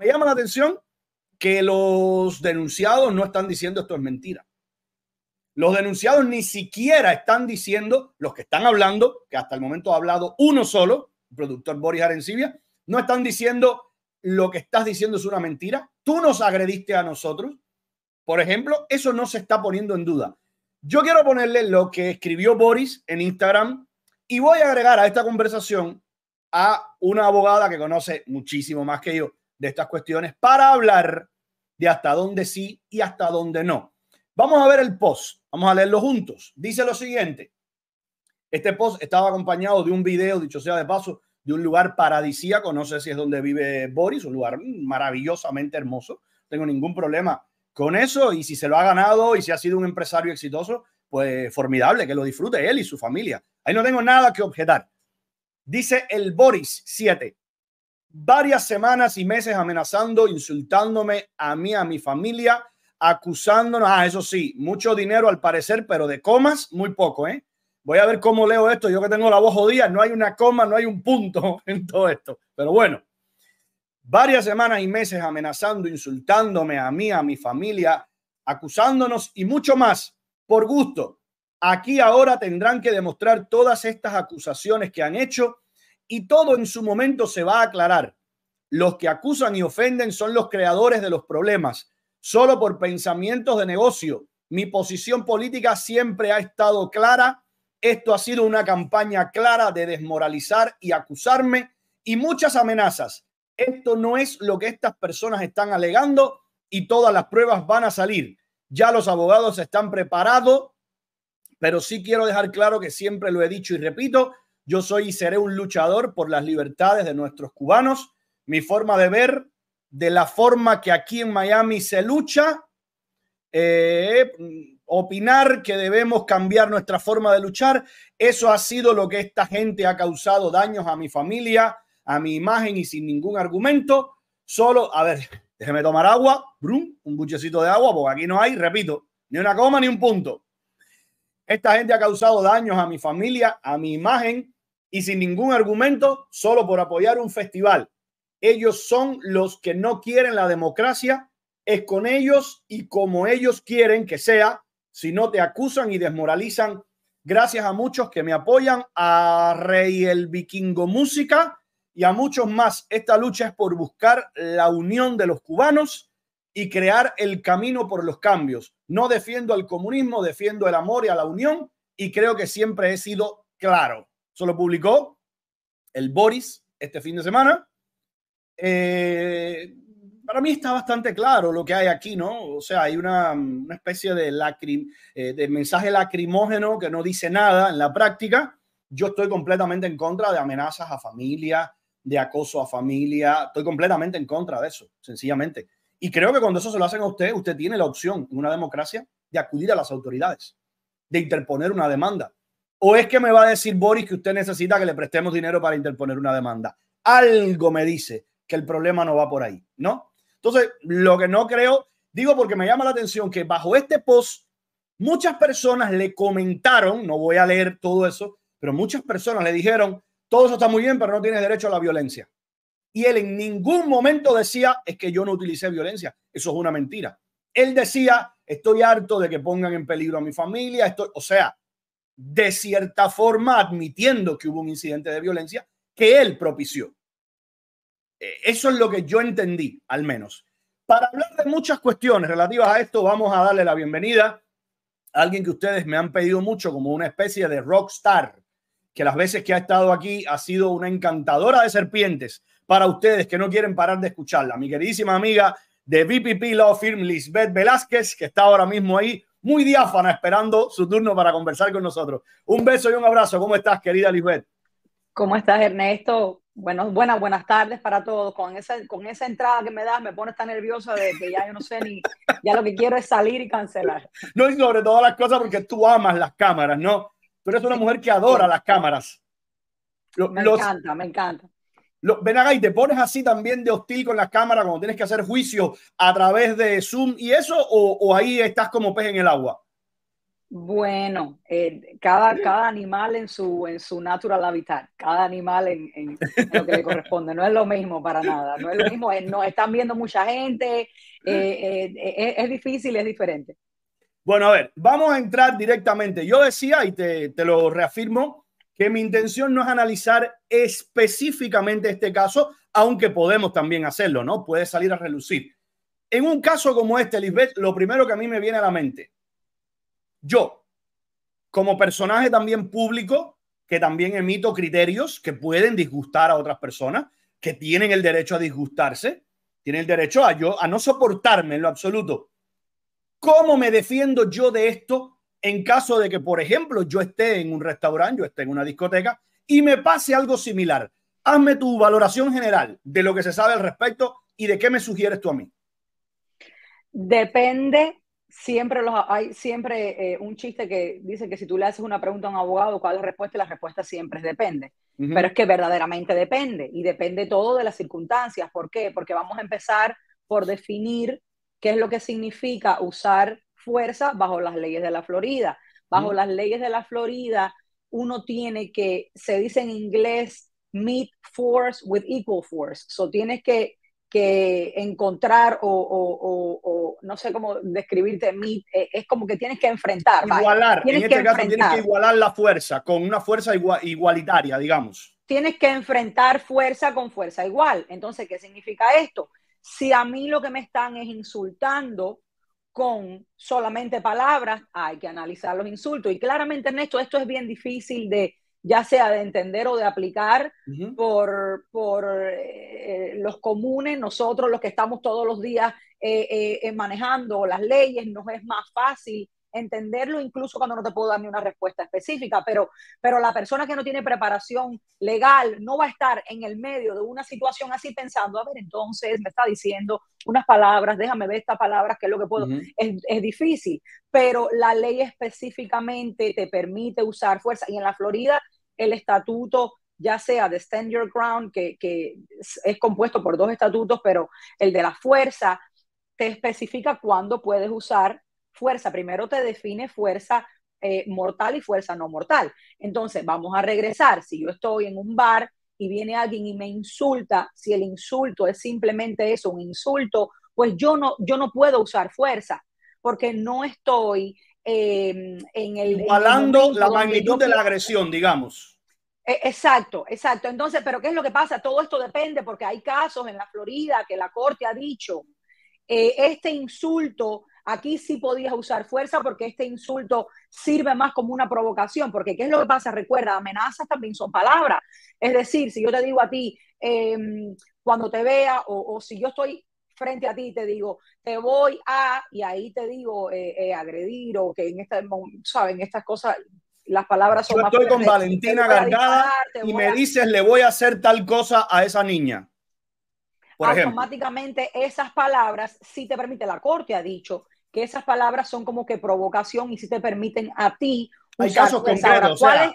me llama la atención que los denunciados no están diciendo esto es mentira. Los denunciados ni siquiera están diciendo, los que están hablando, que hasta el momento ha hablado uno solo, el productor Boris Arencibia, no están diciendo lo que estás diciendo es una mentira. Tú nos agrediste a nosotros. Por ejemplo, eso no se está poniendo en duda. Yo quiero ponerle lo que escribió Boris en Instagram y voy a agregar a esta conversación a una abogada que conoce muchísimo más que yo de estas cuestiones para hablar de hasta dónde sí y hasta dónde no. Vamos a ver el post. Vamos a leerlo juntos. Dice lo siguiente. Este post estaba acompañado de un video, dicho sea de paso, de un lugar paradisíaco. No sé si es donde vive Boris, un lugar maravillosamente hermoso. No tengo ningún problema con eso. Y si se lo ha ganado y si ha sido un empresario exitoso, pues formidable, que lo disfrute él y su familia. Ahí no tengo nada que objetar. Dice el Boris 7. Varias semanas y meses amenazando, insultándome a mí, a mi familia, acusándonos. Eso sí, mucho dinero al parecer, pero de comas, muy poco, ¿eh? Voy a ver cómo leo esto. Yo que tengo la voz jodida, no hay una coma, no hay un punto en todo esto. Pero bueno, varias semanas y meses amenazando, insultándome a mí, a mi familia, acusándonos y mucho más por gusto. Aquí ahora tendrán que demostrar todas estas acusaciones que han hecho y todo en su momento se va a aclarar. Los que acusan y ofenden son los creadores de los problemas. Solo por pensamientos de negocio. Mi posición política siempre ha estado clara. Esto ha sido una campaña clara de desmoralizar y acusarme y muchas amenazas. Esto no es lo que estas personas están alegando y todas las pruebas van a salir. Ya los abogados están preparados, pero sí quiero dejar claro que siempre lo he dicho y repito, yo soy y seré un luchador por las libertades de nuestros cubanos. Mi forma de ver, de la forma que aquí en Miami se lucha, opinar que debemos cambiar nuestra forma de luchar, eso ha sido lo que esta gente ha causado daños a mi familia, a mi imagen y sin ningún argumento. Solo, a ver, déjeme tomar agua, brum, un buchecito de agua, porque aquí no hay, repito, ni una coma ni un punto. Esta gente ha causado daños a mi familia, a mi imagen y sin ningún argumento, solo por apoyar un festival. Ellos son los que no quieren la democracia, es con ellos y como ellos quieren que sea, si no te acusan y desmoralizan. Gracias a muchos que me apoyan, a Rey el Vikingo Música y a muchos más. Esta lucha es por buscar la unión de los cubanos y crear el camino por los cambios. No defiendo al comunismo, defiendo el amor y a la unión y creo que siempre he sido claro. Eso lo publicó el Boris este fin de semana. Para mí está bastante claro lo que hay aquí, ¿no? O sea, hay una especie de mensaje lacrimógeno que no dice nada en la práctica. Yo estoy completamente en contra de amenazas a familia, de acoso a familia. Estoy completamente en contra de eso, sencillamente. Y creo que cuando eso se lo hacen a usted, usted tiene la opción en una democracia de acudir a las autoridades, de interponer una demanda. ¿O es que me va a decir Boris que usted necesita que le prestemos dinero para interponer una demanda? Algo me dice que el problema no va por ahí, ¿no? Entonces, lo que no creo, digo porque me llama la atención que bajo este post muchas personas le comentaron, no voy a leer todo eso, pero muchas personas le dijeron, todo eso está muy bien, pero no tienes derecho a la violencia. Y él en ningún momento decía, es que yo no utilicé violencia. Eso es una mentira. Él decía, estoy harto de que pongan en peligro a mi familia. O sea, de cierta forma admitiendo que hubo un incidente de violencia que él propició. Eso es lo que yo entendí, al menos. Para hablar de muchas cuestiones relativas a esto, vamos a darle la bienvenida a alguien que ustedes me han pedido mucho como una especie de rockstar, que las veces que ha estado aquí ha sido una encantadora de serpientes para ustedes que no quieren parar de escucharla. Mi queridísima amiga de VPP Law Firm, Lisbeth Velázquez, que está ahora mismo ahí muy diáfana esperando su turno para conversar con nosotros. Un beso y un abrazo. ¿Cómo estás, querida Lisbeth? ¿Cómo estás, Ernesto? Buenas tardes para todos. Con esa entrada que me das me pone tan nerviosa de que ya yo no sé ni, ya lo que quiero es salir y cancelar. No, y sobre todas las cosas porque tú amas las cámaras, ¿no? Tú eres una mujer que adora las cámaras. Me encanta. Ven acá y te pones así también de hostil con las cámaras cuando tienes que hacer juicio a través de Zoom y eso, o ahí estás como pez en el agua. Bueno, cada animal en su natural habitat, cada animal en lo que le corresponde, no es lo mismo para nada, no es lo mismo, nos están viendo mucha gente, es difícil, es diferente. Bueno, a ver, vamos a entrar directamente. Yo decía, y te lo reafirmo, que mi intención no es analizar específicamente este caso, aunque podemos también hacerlo, ¿no? Puede salir a relucir. En un caso como este, Lisbeth, lo primero que a mí me viene a la mente, yo, como personaje también público, que también emito criterios que pueden disgustar a otras personas, que tienen el derecho a disgustarse, tienen el derecho a no soportarme en lo absoluto. ¿Cómo me defiendo yo de esto en caso de que, por ejemplo, yo esté en un restaurante, yo esté en una discoteca y me pase algo similar? Hazme tu valoración general de lo que se sabe al respecto y de qué me sugieres tú a mí. Depende, hay siempre un chiste que dice que si tú le haces una pregunta a un abogado, ¿cuál es la respuesta? Y la respuesta siempre es depende. Pero es que verdaderamente depende y depende todo de las circunstancias. ¿Por qué? Porque vamos a empezar por definir qué es lo que significa usar fuerza bajo las leyes de la Florida. Bajo las leyes de la Florida, uno tiene que, se dice en inglés, meet force with equal force. So tienes que encontrar o no sé cómo describirte, es como que tienes que enfrentar. Igualar, vaya, en tienes que este caso tienes que enfrentar. igualar la fuerza con una fuerza igualitaria, digamos. Tienes que enfrentar fuerza con fuerza igual. Entonces, ¿qué significa esto? Si a mí lo que me están es insultando con solamente palabras, hay que analizar los insultos. Y claramente, Ernesto, esto es bien difícil de, ya sea de entender o de aplicar por los comunes, nosotros los que estamos todos los días manejando las leyes, nos es más fácil entenderlo incluso cuando no te puedo dar ni una respuesta específica, pero la persona que no tiene preparación legal no va a estar en el medio de una situación así pensando, a ver, entonces me está diciendo unas palabras, déjame ver estas palabras, qué es lo que puedo. Es difícil, pero la ley específicamente te permite usar fuerza. Y en la Florida, el estatuto, ya sea de Stand Your Ground, que es compuesto por dos estatutos, pero el de la fuerza te especifica cuándo puedes usar fuerza. Primero te define fuerza mortal y fuerza no mortal. Entonces, vamos a regresar. Si yo estoy en un bar y viene alguien y me insulta, si el insulto es simplemente eso, un insulto, pues yo no puedo usar fuerza, porque no estoy Igualando la magnitud de la quiero. agresión, digamos. Exacto, exacto. Entonces, ¿pero qué es lo que pasa? Todo esto depende porque hay casos en la Florida que la corte ha dicho, este insulto, aquí sí podías usar fuerza porque este insulto sirve más como una provocación, porque ¿qué es lo que pasa? Recuerda, amenazas también son palabras. Es decir, si yo te digo a ti, cuando te vea, o si yo estoy frente a ti y te digo, te voy a, y ahí te digo agredir, o que ¿saben? Estas cosas, las palabras Yo son más estoy con fuertes, te Valentina voy a Gargada disparar, y me dices, le voy a hacer tal cosa a esa niña, por ejemplo. automáticamente esas palabras, si te permite, la corte ha dicho que esas palabras son como que provocación y si te permiten a ti Hay usar casos fuerza. Ahora, concretos, o ¿cuál sea, es?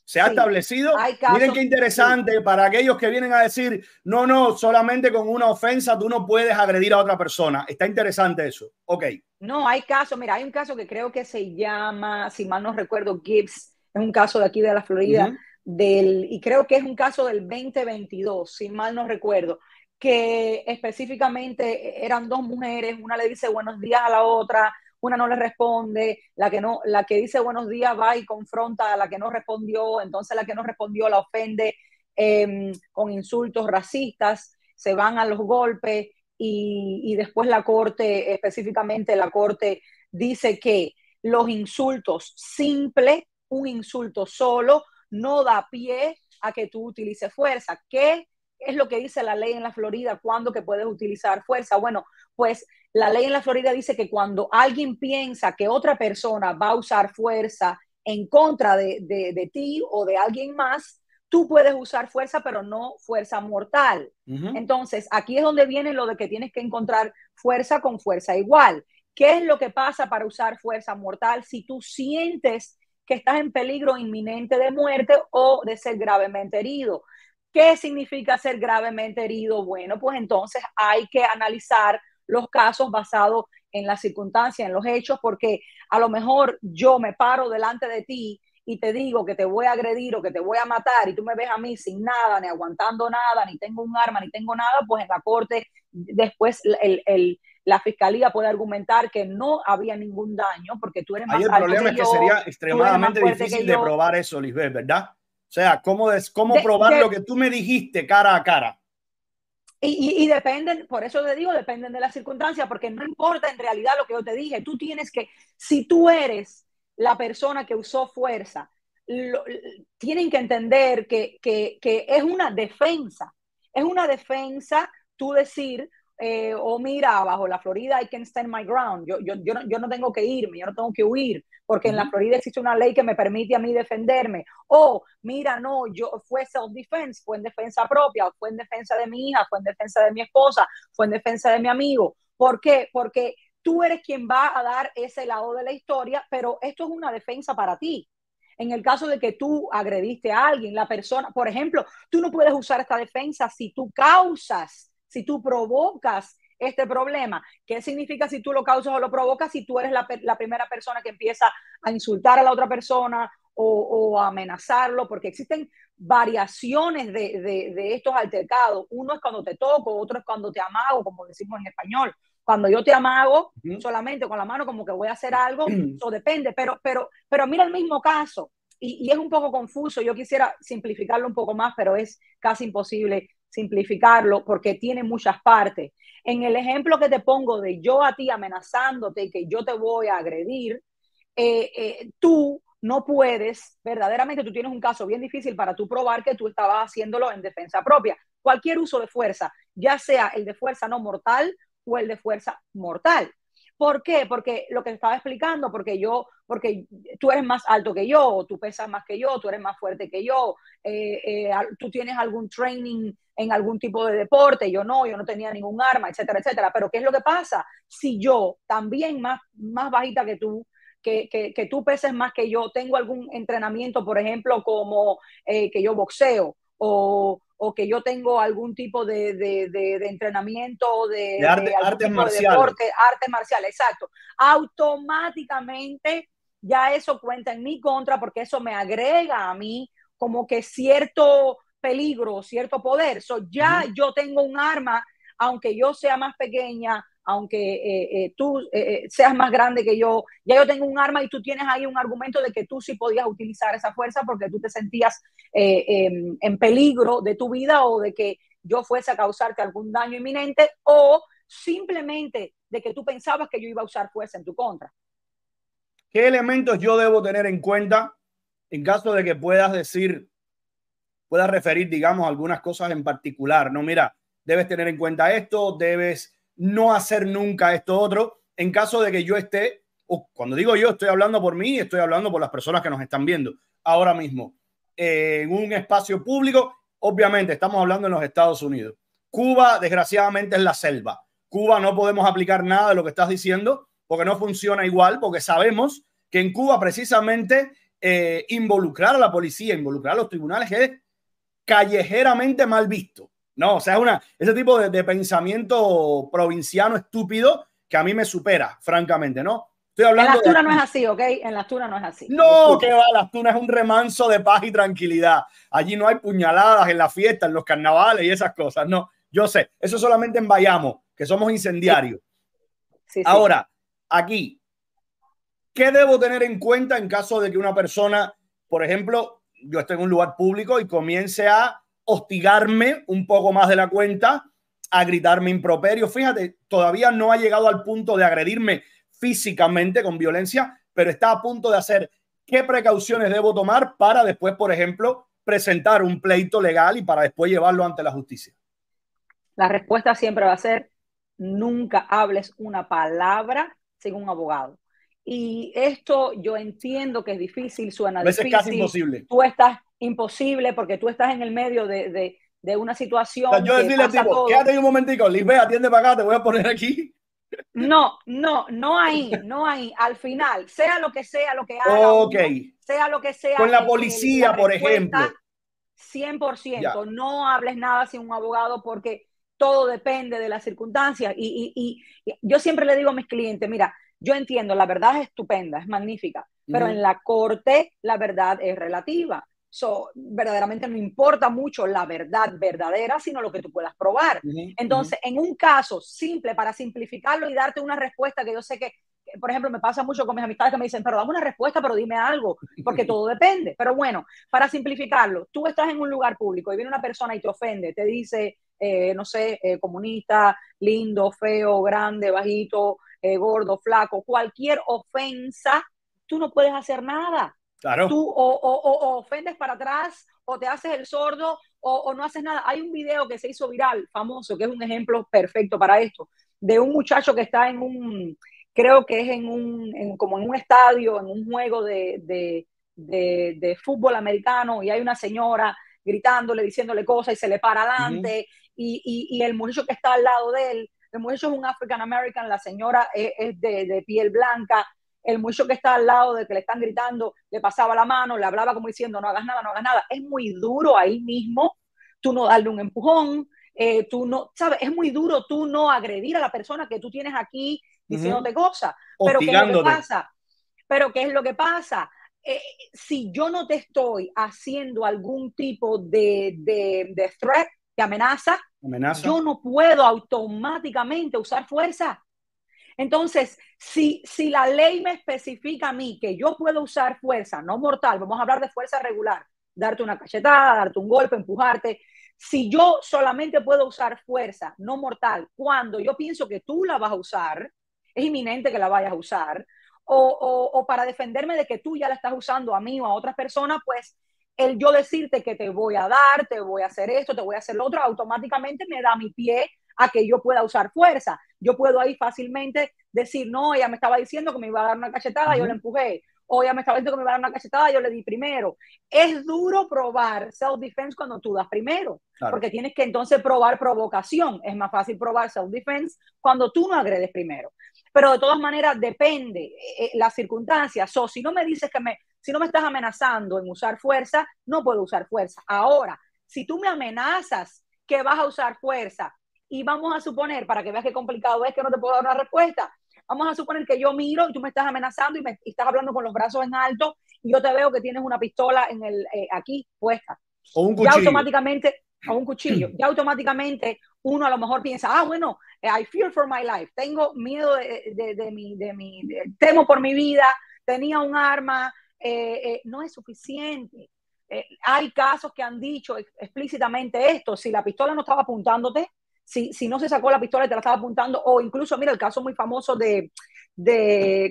se ha Sí, establecido. hay Miren casos, qué sí. interesante para aquellos que vienen a decir, no, no, solamente con una ofensa tú no puedes agredir a otra persona. Está interesante eso. Ok. No, hay casos, mira, hay un caso que creo que se llama, si mal no recuerdo, Gibbs, es un caso de aquí de la Florida, y creo que es un caso del 2022, si mal no recuerdo, que específicamente eran dos mujeres, una le dice buenos días a la otra, una no le responde, la que dice buenos días va y confronta a la que no respondió, entonces la que no respondió la ofende con insultos racistas, se van a los golpes y después la corte, específicamente la corte, dice que los insultos simples, un insulto solo, no da pie a que tú utilices fuerza. ¿Qué es lo que dice la ley en la Florida? ¿Cuándo que puedes utilizar fuerza? Bueno, pues la ley en la Florida dice que cuando alguien piensa que otra persona va a usar fuerza en contra de ti o de alguien más, tú puedes usar fuerza, pero no fuerza mortal. Entonces, aquí es donde viene lo de que tienes que encontrar fuerza con fuerza igual. ¿Qué es lo que pasa para usar fuerza mortal si tú sientes que estás en peligro inminente de muerte o de ser gravemente herido? ¿Qué significa ser gravemente herido? Bueno, pues entonces hay que analizar los casos basados en las circunstancias, en los hechos, porque a lo mejor yo me paro delante de ti y te digo que te voy a agredir o que te voy a matar y tú me ves a mí sin nada, ni aguantando nada, ni tengo un arma, ni tengo nada, pues en la corte después la fiscalía puede argumentar que no había ningún daño porque tú eres Ahí más el alto problema que es que yo, sería tú eres más extremadamente fuerte difícil que de yo. probar eso, Lisbeth, ¿verdad? O sea, ¿cómo probar lo que tú me dijiste cara a cara? Y dependen, por eso te digo, dependen de las circunstancias, porque no importa en realidad lo que yo te dije, tú tienes que, si tú eres la persona que usó fuerza, tienen que entender que es una defensa tú decir, mira, bajo la Florida I can stand my ground, yo no tengo que irme, yo no tengo que huir, porque en la Florida existe una ley que me permite a mí defenderme, mira, no, fue self-defense, fue en defensa propia, fue en defensa de mi hija, fue en defensa de mi esposa, fue en defensa de mi amigo. ¿Por qué? Porque tú eres quien va a dar ese lado de la historia, pero esto es una defensa para ti. En el caso de que tú agrediste a alguien, la persona, por ejemplo, tú no puedes usar esta defensa si tú causas, si tú provocas este problema. ¿Qué significa si tú lo causas o lo provocas? Si tú eres la primera persona que empieza a insultar a la otra persona o a amenazarlo, porque existen variaciones de estos altercados. Uno es cuando te toco, otro es cuando te amago, como decimos en español. Cuando yo te amago, solamente con la mano como que voy a hacer algo, eso depende, pero mira el mismo caso, y es un poco confuso, yo quisiera simplificarlo un poco más, pero es casi imposible simplificarlo porque tiene muchas partes. En el ejemplo que te pongo de yo a ti amenazándote que yo te voy a agredir, tú no puedes, verdaderamente tú tienes un caso bien difícil para tú probar que tú estabas haciéndolo en defensa propia. Cualquier uso de fuerza, ya sea el de fuerza no mortal o el de fuerza mortal. ¿Por qué? Porque lo que estaba explicando, porque tú eres más alto que yo, tú pesas más que yo, tú eres más fuerte que yo, tú tienes algún training en algún tipo de deporte, yo no tenía ningún arma, etcétera, etcétera. Pero ¿qué es lo que pasa? Si yo, también más bajita que tú, que tú peses más que yo, tengo algún entrenamiento, por ejemplo, como que yo boxeo o que yo tengo algún tipo de entrenamiento De de algún artes tipo de marciales. deporte, arte marcial, exacto, automáticamente ya eso cuenta en mi contra porque eso me agrega a mí como que cierto peligro, cierto poder. Ya yo tengo un arma, aunque yo sea más pequeña, aunque tú seas más grande que yo, ya yo tengo un arma y tú tienes ahí un argumento de que tú sí podías utilizar esa fuerza porque tú te sentías en peligro de tu vida o de que yo fuese a causarte algún daño inminente o simplemente de que tú pensabas que yo iba a usar fuerza en tu contra. ¿Qué elementos yo debo tener en cuenta en caso de que puedas referir, digamos, algunas cosas en particular? No, mira, debes tener en cuenta esto, debes no hacer nunca esto otro, en caso de que yo esté, o cuando digo yo, estoy hablando por mí, estoy hablando por las personas que nos están viendo ahora mismo, en un espacio público. Obviamente estamos hablando en los Estados Unidos. Cuba, desgraciadamente, es la selva. Cuba no podemos aplicar nada de lo que estás diciendo porque no funciona igual, porque sabemos que en Cuba precisamente involucrar a la policía, involucrar a los tribunales es callejeramente mal visto. No, o sea, ese tipo de pensamiento provinciano estúpido que a mí me supera, francamente, ¿no? Estoy hablando en Las Tunas de no es así, ¿ok? En Las Tunas no es así. no, que va, Las Tunas es un remanso de paz y tranquilidad. Allí no hay puñaladas en la fiesta, en los carnavales y esas cosas. No, yo sé, eso solamente en Bayamo, que somos incendiarios. Sí, sí. Ahora, aquí, ¿qué debo tener en cuenta en caso de que una persona, por ejemplo, yo esté en un lugar público y comience a hostigarme un poco más de la cuenta, a gritarme improperio? Fíjate, todavía no ha llegado al punto de agredirme físicamente con violencia, pero está a punto de hacer qué precauciones debo tomar para después, por ejemplo, presentar un pleito legal y para después llevarlo ante la justicia. La respuesta siempre va a ser, nunca hables una palabra sin un abogado. Y esto yo entiendo que es difícil, suena A veces es casi difícil, imposible. tú estás imposible porque tú estás en el medio de una O sea, situación yo que decirle al pasa tipo, todo. quédate un momentico, Lisbeth, atiende para acá, te voy a poner aquí. No ahí. Al final, sea lo que haga Ok. uno, sea lo que sea Con la la policía, por respuesta, ejemplo. 100%, Ya. no hables nada sin un abogado porque todo depende de las circunstancias. Y yo siempre le digo a mis clientes, mira, yo entiendo, la verdad es estupenda, es magnífica, pero en la corte la verdad es relativa. Verdaderamente no importa mucho la verdad verdadera, sino lo que tú puedas probar. Entonces, en un caso simple, para simplificarlo y darte una respuesta que yo sé que, por ejemplo, me pasa mucho con mis amistades que me dicen, pero dame una respuesta, pero dime algo, porque todo depende. Pero bueno, para simplificarlo, tú estás en un lugar público y viene una persona y te ofende, te dice, no sé, comunista, lindo, feo, grande, bajito, gordo, flaco, cualquier ofensa, tú no puedes hacer nada. Claro. Tú o ofendes para atrás, o te haces el sordo, o no haces nada. Hay un video que se hizo viral, famoso, que es un ejemplo perfecto para esto, de un muchacho que está en un, creo que es como en un estadio, en un juego de fútbol americano, y hay una señora gritándole, diciéndole cosas, y se le para adelante, y el muchacho que está al lado de él, el muchacho es un African American, la señora es de piel blanca, el muchacho que está al lado de que le están gritando, le pasaba la mano, le hablaba como diciendo, no hagas nada, no hagas nada. Es muy duro ahí mismo tú no darle un empujón, tú no, ¿sabes? Es muy duro tú no agredir a la persona que tú tienes aquí diciéndote cosas. Pero ¿qué es lo que pasa? Pero ¿qué es lo que pasa? Si yo no te estoy haciendo algún tipo de threat, de amenaza, yo no puedo automáticamente usar fuerza. Entonces, si la ley me especifica a mí que yo puedo usar fuerza no mortal, vamos a hablar de fuerza regular, darte una cachetada, darte un golpe, empujarte, si yo solamente puedo usar fuerza no mortal cuando yo pienso que tú la vas a usar, es inminente que la vayas a usar, o para defenderme de que tú ya la estás usando a mí o a otras personas, pues el yo decirte que te voy a dar, te voy a hacer esto, te voy a hacer lo otro, automáticamente me da mi pie a que yo pueda usar fuerza. Yo puedo ahí fácilmente decir, no, ella me estaba diciendo que me iba a dar una cachetada, yo le empujé. O ella me estaba diciendo que me iba a dar una cachetada, yo le di primero. Es duro probar self-defense cuando tú das primero, porque tienes que entonces probar provocación. Es más fácil probar self-defense cuando tú no agredes primero. Pero de todas maneras depende las circunstancias. Si no me dices si no me estás amenazando en usar fuerza, no puedo usar fuerza. Ahora, si tú me amenazas que vas a usar fuerza, y vamos a suponer, para que veas qué complicado es que no te puedo dar una respuesta, vamos a suponer que yo miro y tú me estás amenazando y estás hablando con los brazos en alto y yo te veo que tienes una pistola en aquí puesta. O un cuchillo. Ya automáticamente, o un cuchillo, ya automáticamente uno a lo mejor piensa, bueno, I fear for my life, tengo miedo temo por mi vida, tenía un arma, no es suficiente. Hay casos que han dicho explícitamente esto, si la pistola no estaba apuntándote, si no se sacó la pistola y te la estaba apuntando, o incluso, mira, el caso muy famoso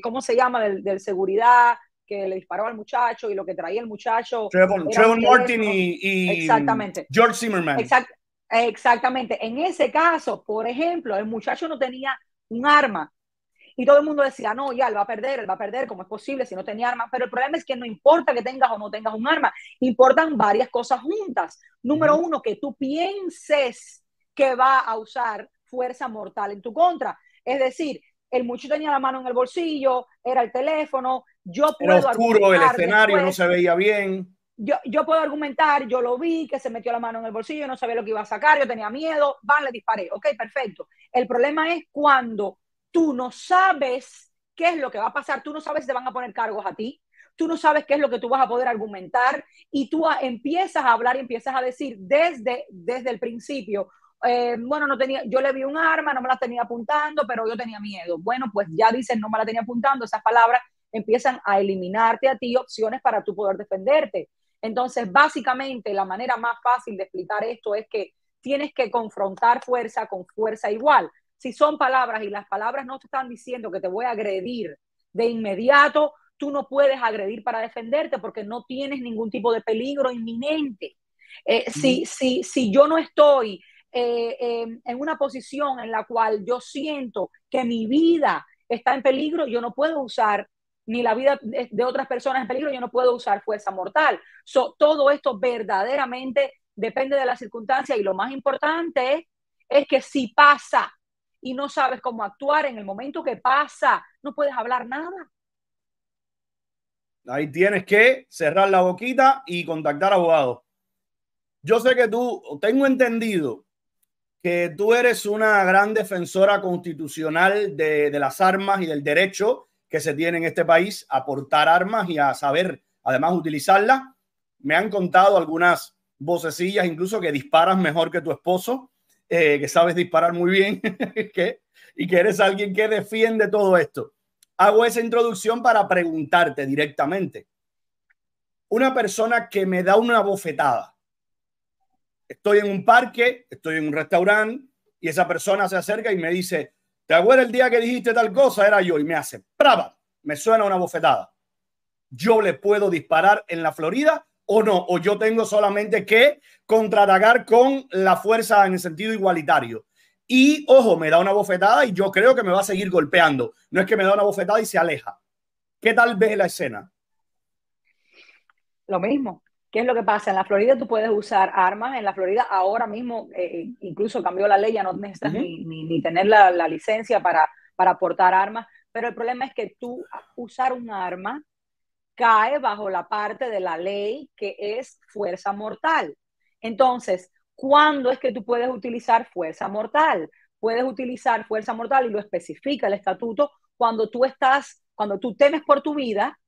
¿cómo se llama? Del seguridad que le disparó al muchacho y lo que traía el muchacho. Trayvon Martin y exactamente. George Zimmerman. Exactamente. En ese caso, por ejemplo, el muchacho no tenía un arma y todo el mundo decía, no, ya, él va a perder, ¿cómo es posible si no tenía arma? Pero el problema es que no importa que tengas o no tengas un arma, importan varias cosas juntas. Número uno, que tú pienses que va a usar fuerza mortal en tu contra. Es decir, el muchacho tenía la mano en el bolsillo, era el teléfono, yo puedo era oscuro el escenario, después, no se veía bien. Yo puedo argumentar, yo lo vi, que se metió la mano en el bolsillo, no sabía lo que iba a sacar, yo tenía miedo, le disparé, ok, perfecto. El problema es cuando tú no sabes qué es lo que va a pasar, tú no sabes si te van a poner cargos a ti, tú no sabes qué es lo que tú vas a poder argumentar y tú empiezas a hablar y empiezas a decir desde el principio, bueno, no tenía, yo le vi un arma, no me la tenía apuntando, pero yo tenía miedo. Bueno, pues ya dicen, no me la tenía apuntando, esas palabras empiezan a eliminarte a ti opciones para tú poder defenderte. Entonces, básicamente, la manera más fácil de explicar esto es que tienes que confrontar fuerza con fuerza igual. Si son palabras y las palabras no te están diciendo que te voy a agredir de inmediato, tú no puedes agredir para defenderte porque no tienes ningún tipo de peligro inminente. Si yo no estoy en una posición en la cual yo siento que mi vida está en peligro, yo no puedo usar ni la vida de otras personas en peligro, yo no puedo usar fuerza mortal. Todo esto verdaderamente depende de las circunstancias y lo más importante es que si pasa y no sabes cómo actuar en el momento que pasa, no puedes hablar nada. Ahí tienes que cerrar la boquita y contactar abogados. Yo sé que tengo entendido que tú eres una gran defensora constitucional de las armas y del derecho que se tiene en este país a portar armas y a saber, además, utilizarlas. Me han contado algunas vocecillas, incluso que disparas mejor que tu esposo, que sabes disparar muy bien y que eres alguien que defiende todo esto. Hago esa introducción para preguntarte directamente. Una persona que me da una bofetada. Estoy en un parque, estoy en un restaurante y esa persona se acerca y me dice, ¿te acuerdas el día que dijiste tal cosa? Era yo. Y me hace, ¡prava! Me suena una bofetada. ¿Yo le puedo disparar en la Florida o no? ¿O yo tengo solamente que contraatacar con la fuerza en el sentido igualitario? Y, ojo, me da una bofetada y yo creo que me va a seguir golpeando. No es que me da una bofetada y se aleja. ¿Qué tal ves la escena? Lo mismo. ¿Qué es lo que pasa? En la Florida tú puedes usar armas. En la Florida ahora mismo, incluso cambió la ley, ya no necesitas ni tener la licencia para portar armas. Pero el problema es que tú usar un arma cae bajo la parte de la ley que es fuerza mortal. Entonces, ¿cuándo es que tú puedes utilizar fuerza mortal? Puedes utilizar fuerza mortal y lo especifica el estatuto cuando tú temes por tu vida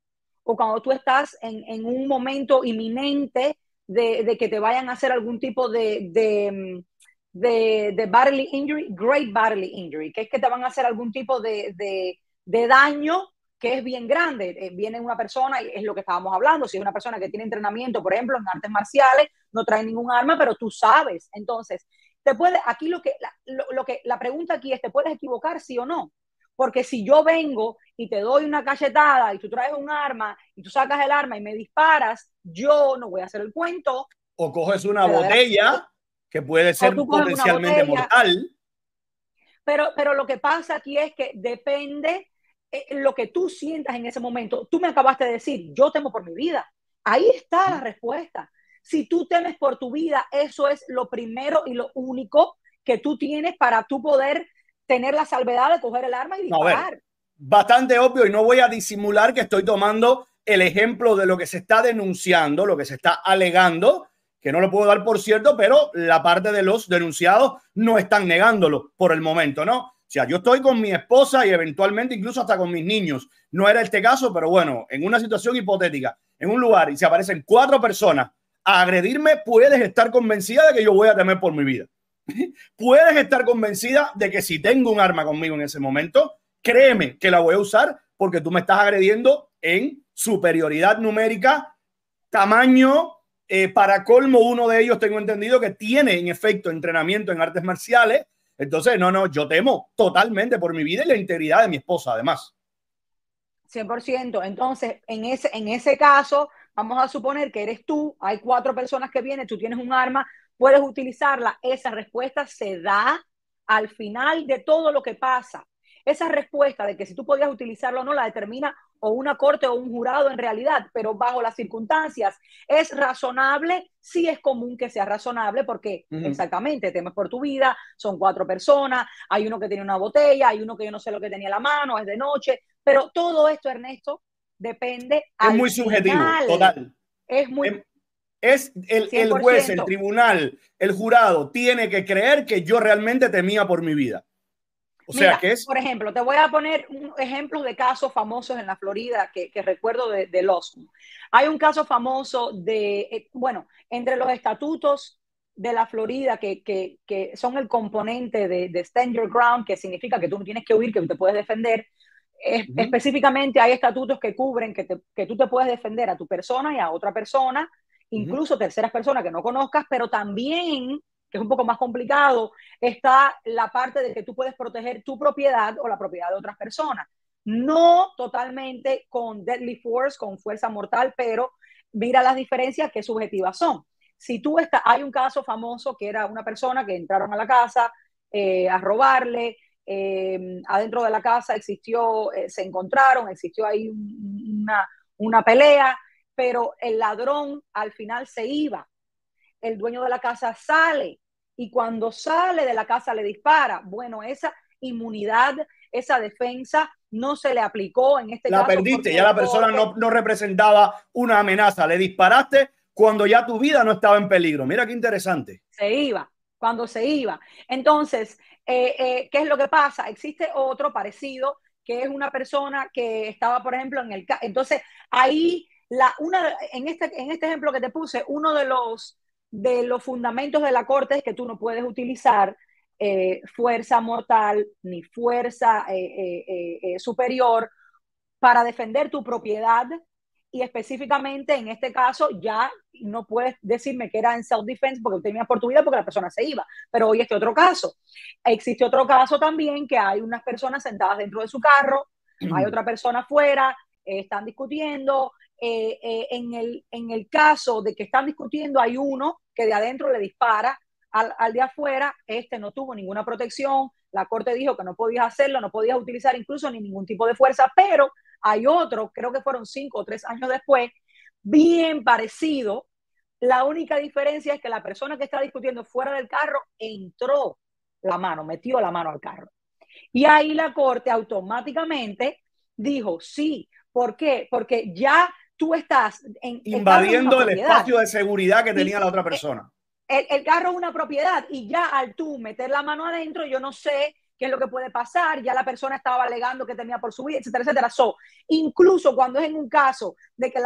o cuando tú estás en un momento inminente de que te vayan a hacer algún tipo de bodily injury, great bodily injury, que es que te van a hacer algún tipo de daño que es bien grande. Viene una persona, y es lo que estábamos hablando, si es una persona que tiene entrenamiento, por ejemplo, en artes marciales, no trae ningún arma, pero tú sabes. Entonces, aquí la pregunta aquí es, ¿te puedes equivocar, sí o no? Porque si yo vengo y te doy una cachetada y tú traes un arma y tú sacas el arma y me disparas, yo no voy a hacer el cuento. O coges una botella que puede ser potencialmente mortal. Pero lo que pasa aquí es que depende lo que tú sientas en ese momento. Tú me acabaste de decir, yo temo por mi vida. Ahí está la respuesta. Si tú temes por tu vida, eso es lo primero y lo único que tú tienes para tú poder tener la salvedad de coger el arma y disparar. Bastante obvio, y no voy a disimular que estoy tomando el ejemplo de lo que se está denunciando, lo que se está alegando, que no lo puedo dar por cierto, pero la parte de los denunciados no están negándolo por el momento, ¿no? O sea, yo estoy con mi esposa y eventualmente incluso hasta con mis niños. No era este caso, pero bueno, en una situación hipotética, en un lugar y se aparecen 4 personas a agredirme, puedes estar convencida de que yo voy a temer por mi vida. Puedes estar convencida de que si tengo un arma conmigo en ese momento, créeme que la voy a usar porque tú me estás agrediendo en superioridad numérica, tamaño, para colmo uno de ellos tengo entendido que tiene en efecto entrenamiento en artes marciales. Entonces, no, yo temo totalmente por mi vida y la integridad de mi esposa, además. 100%. Entonces, en ese caso, vamos a suponer que eres tú, hay 4 personas que vienen, tú tienes un arma, puedes utilizarla. Esa respuesta se da al final de todo lo que pasa. Esa respuesta de que si tú podías utilizarlo o no la determina o una corte o un jurado en realidad, pero bajo las circunstancias es razonable, sí es común que sea razonable porque exactamente temes por tu vida, son 4 personas, hay uno que tiene una botella, hay uno que yo no sé lo que tenía en la mano, es de noche, pero todo esto, Ernesto, depende. Es muy subjetivo, total. Es muy... Es el juez, el tribunal, el jurado tiene que creer que yo realmente temía por mi vida. O sea, que es... Por ejemplo, te voy a poner ejemplos de casos famosos en la Florida que recuerdo de Law School. Hay un caso famoso entre los estatutos de la Florida que son el componente de Stand Your Ground, que significa que tú no tienes que huir, que te puedes defender. Específicamente hay estatutos que cubren que tú te puedes defender a tu persona y a otra persona, incluso terceras personas que no conozcas, pero también, que es un poco más complicado, está la parte de que tú puedes proteger tu propiedad o la propiedad de otras personas. No totalmente con deadly force, con fuerza mortal, pero mira las diferencias que subjetivas son. Si hay un caso famoso que era una persona que entraron a la casa a robarle, adentro de la casa se encontraron, existió ahí una pelea, pero el ladrón al final se iba. El dueño de la casa sale y cuando sale de la casa le dispara. Bueno, esa inmunidad, esa defensa no se le aplicó en este caso. La perdiste, ya la persona no representaba una amenaza. Le disparaste cuando ya tu vida no estaba en peligro. Mira qué interesante. Se iba. cuando se iba. Entonces, ¿qué es lo que pasa? Existe otro parecido, que es una persona que estaba, por ejemplo, en el... Entonces, ahí, en este ejemplo que te puse, uno de los fundamentos de la corte es que tú no puedes utilizar fuerza mortal ni fuerza superior para defender tu propiedad, y específicamente en este caso ya no puedes decirme que era en self-defense porque temías por tu vida porque la persona se iba. Pero hoy este otro caso. Existe otro caso también, que hay unas personas sentadas dentro de su carro, hay otra persona afuera, están discutiendo. En el caso de que están discutiendo, hay uno que de adentro le dispara al de afuera. Este no tuvo ninguna protección. La corte dijo que no podías hacerlo, no podías utilizar incluso ni ningún tipo de fuerza, pero hay otro, creo que fueron 5 o 3 años después, bien parecido. La única diferencia es que la persona que está discutiendo fuera del carro entró la mano, metió la mano al carro. Y ahí la corte automáticamente dijo sí. ¿Por qué? Porque ya tú estás invadiendo el espacio de seguridad que tenía la otra persona. El carro es una propiedad, y ya al tú meter la mano adentro, yo no sé qué es lo que puede pasar. Ya la persona estaba alegando que tenía por su vida, etcétera, etcétera. Incluso cuando es en un caso de que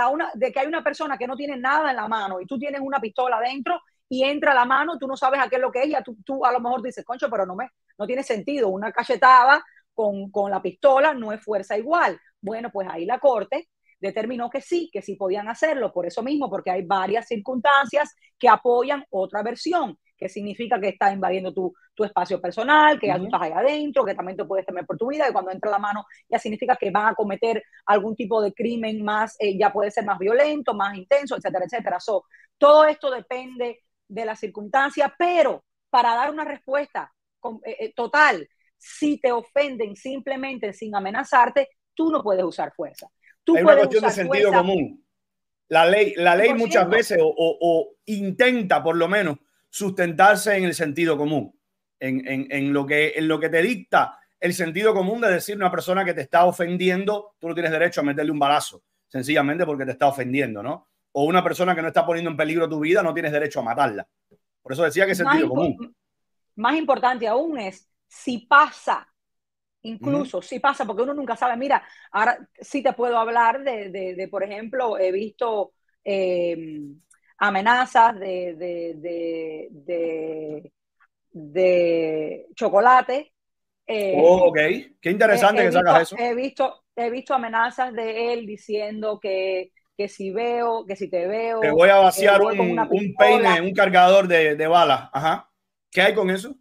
hay una persona que no tiene nada en la mano y tú tienes una pistola adentro y entra la mano, tú no sabes a qué es lo que es. Ya tú a lo mejor dices, concho, pero no tiene sentido. Una cachetada con la pistola no es fuerza igual. Bueno, pues ahí la corte determinó que sí podían hacerlo, por eso mismo, porque hay varias circunstancias que apoyan otra versión, que significa que está invadiendo tu espacio personal, que ya tú estás ahí adentro, que también te puedes temer por tu vida, y cuando entra la mano ya significa que van a cometer algún tipo de crimen más, ya puede ser más violento, más intenso, etcétera, etcétera. Todo esto depende de la circunstancia, pero para dar una respuesta total, si te ofenden simplemente sin amenazarte, tú no puedes usar fuerza. Hay una cuestión de sentido común. La ley muchas veces o intenta por lo menos sustentarse en el sentido común, en lo que te dicta el sentido común de decir una persona que te está ofendiendo, tú no tienes derecho a meterle un balazo, sencillamente porque te está ofendiendo, ¿no? O una persona que no está poniendo en peligro tu vida, no tienes derecho a matarla. Por eso decía que es sentido común. Más importante aún es si pasa. Incluso si pasa, porque uno nunca sabe. Mira, ahora sí te puedo hablar de por ejemplo, he visto amenazas de chocolate. Ok, qué interesante que sacas eso. He visto amenazas de él diciendo que si te veo, te voy a vaciar un peine, un cargador de balas. Ajá. ¿Qué hay con eso?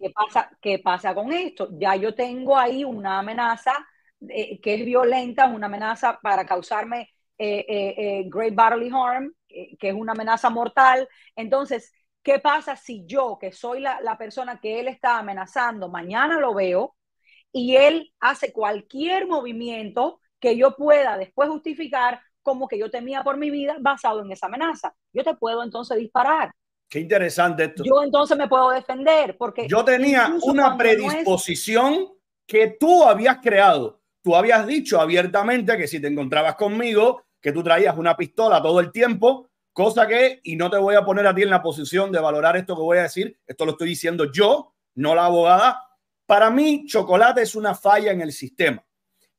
¿Qué pasa con esto? Ya yo tengo ahí una amenaza que es violenta, una amenaza para causarme great bodily harm, que es una amenaza mortal. Entonces, ¿qué pasa si yo, que soy la persona que él está amenazando, mañana lo veo y él hace cualquier movimiento que yo pueda después justificar como que yo temía por mi vida basado en esa amenaza? Yo te puedo entonces disparar. Qué interesante esto. Yo entonces me puedo defender porque yo tenía una predisposición que tú habías creado. Tú habías dicho abiertamente que si te encontrabas conmigo, que tú traías una pistola todo el tiempo, cosa que, y no te voy a poner a ti en la posición de valorar esto que voy a decir, esto lo estoy diciendo yo, no la abogada. Para mí, Chocolate es una falla en el sistema.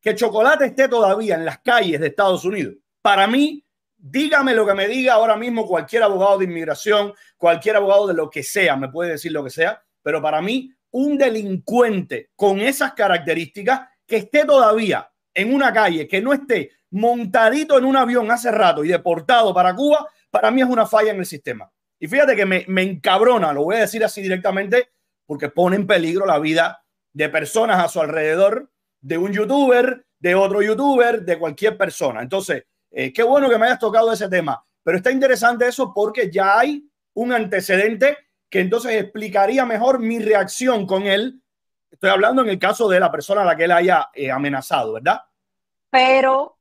Que Chocolate esté todavía en las calles de Estados Unidos, para mí, dígame lo que me diga ahora mismo cualquier abogado de inmigración, cualquier abogado de lo que sea, me puede decir lo que sea, pero para mí un delincuente con esas características que esté todavía en una calle, que no esté montadito en un avión hace rato y deportado para Cuba, para mí es una falla en el sistema. Y fíjate que me encabrona, lo voy a decir así directamente, porque pone en peligro la vida de personas a su alrededor, de un youtuber, de otro youtuber, de cualquier persona. Entonces, qué bueno que me hayas tocado ese tema, pero está interesante eso porque ya hay un antecedente que entonces explicaría mejor mi reacción con él. Estoy hablando en el caso de la persona a la que él haya amenazado, ¿verdad? Pero,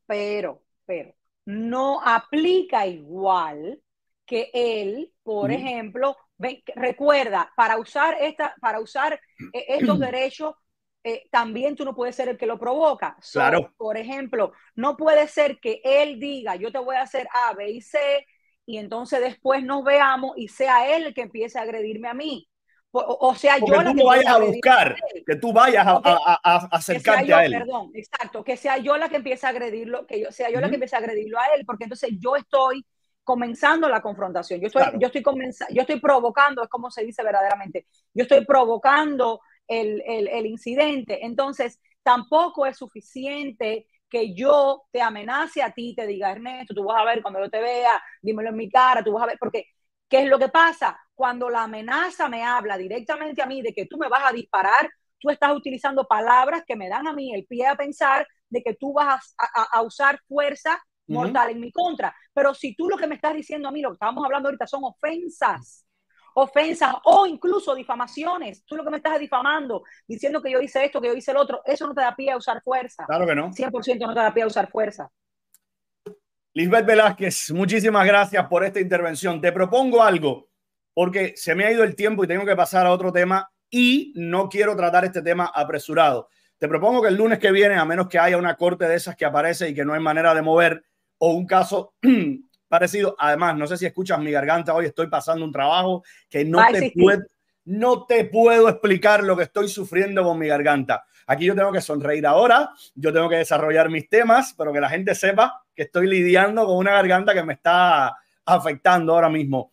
no aplica igual que él, por ejemplo, recuerda, para usar estos derechos, también tú no puedes ser el que lo provoca. Claro. Por ejemplo, no puede ser que él diga, yo te voy a hacer A, B y C, y entonces después nos veamos y sea él el que empiece a agredirme a mí. O sea, porque yo la tú que lo vayas a agredir buscar, que tú vayas a acercarte yo, a él. perdón, exacto, que sea yo la que empiece a agredirlo, que yo sea yo la que Ujú. empiece a agredirlo a él, porque entonces yo estoy comenzando la confrontación. Claro. Yo estoy provocando, es como se dice verdaderamente, yo estoy provocando el incidente. Entonces, tampoco es suficiente que yo te amenace a ti, te diga, Ernesto, tú vas a ver cuando yo te vea, dímelo en mi cara, tú vas a ver, porque ¿qué es lo que pasa? Cuando la amenaza me habla directamente a mí de que tú me vas a disparar, tú estás utilizando palabras que me dan a mí el pie a pensar de que tú vas a usar fuerza mortal en mi contra. Pero si tú lo que me estás diciendo a mí, lo que estábamos hablando ahorita, son ofensas, ofensas o incluso difamaciones. Tú lo que me estás difamando, diciendo que yo hice esto, que yo hice el otro, eso no te da pie a usar fuerza. Claro que no. 100% no te da pie a usar fuerza. Lisbeth Velázquez, muchísimas gracias por esta intervención. Te propongo algo, porque se me ha ido el tiempo y tengo que pasar a otro tema y no quiero tratar este tema apresurado. Te propongo que el lunes que viene, a menos que haya una corte de esas que aparece y que no hay manera de mover, o un caso parecido, además, no sé si escuchas mi garganta, hoy estoy pasando un trabajo que no te puedo explicar lo que estoy sufriendo con mi garganta. Aquí yo tengo que sonreír ahora, yo tengo que desarrollar mis temas, pero que la gente sepa que estoy lidiando con una garganta que me está afectando ahora mismo.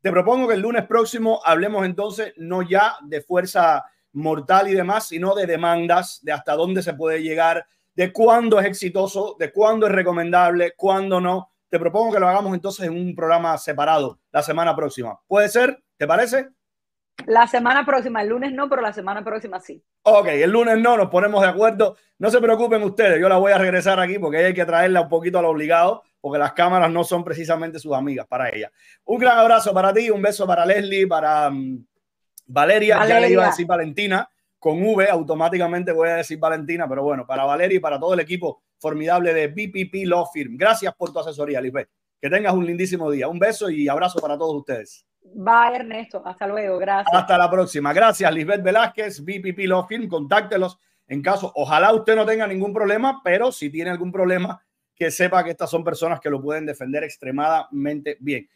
Te propongo que el lunes próximo hablemos entonces no ya de fuerza mortal y demás, sino de demandas, de hasta dónde se puede llegar, de cuándo es exitoso, de cuándo es recomendable, cuándo no. Te propongo que lo hagamos entonces en un programa separado la semana próxima. ¿Puede ser? ¿Te parece? La semana próxima, el lunes no, pero la semana próxima sí. Ok, el lunes no, nos ponemos de acuerdo. No se preocupen ustedes, yo la voy a regresar aquí porque hay que traerla un poquito a lo obligado, porque las cámaras no son precisamente sus amigas para ella. Un gran abrazo para ti, un beso para Leslie, para Valeria, ya le iba a decir Valentina, con V automáticamente voy a decir Valentina, pero bueno, para Valeria y para todo el equipo formidable de BPP Law Firm. Gracias por tu asesoría, Lisbeth. Que tengas un lindísimo día. Un beso y abrazo para todos ustedes. Bye, Ernesto. Hasta luego. Gracias. Hasta la próxima. Gracias, Lisbeth Velázquez, BPP Law Firm. Contáctelos en caso, ojalá usted no tenga ningún problema, pero si tiene algún problema, que sepa que estas son personas que lo pueden defender extremadamente bien.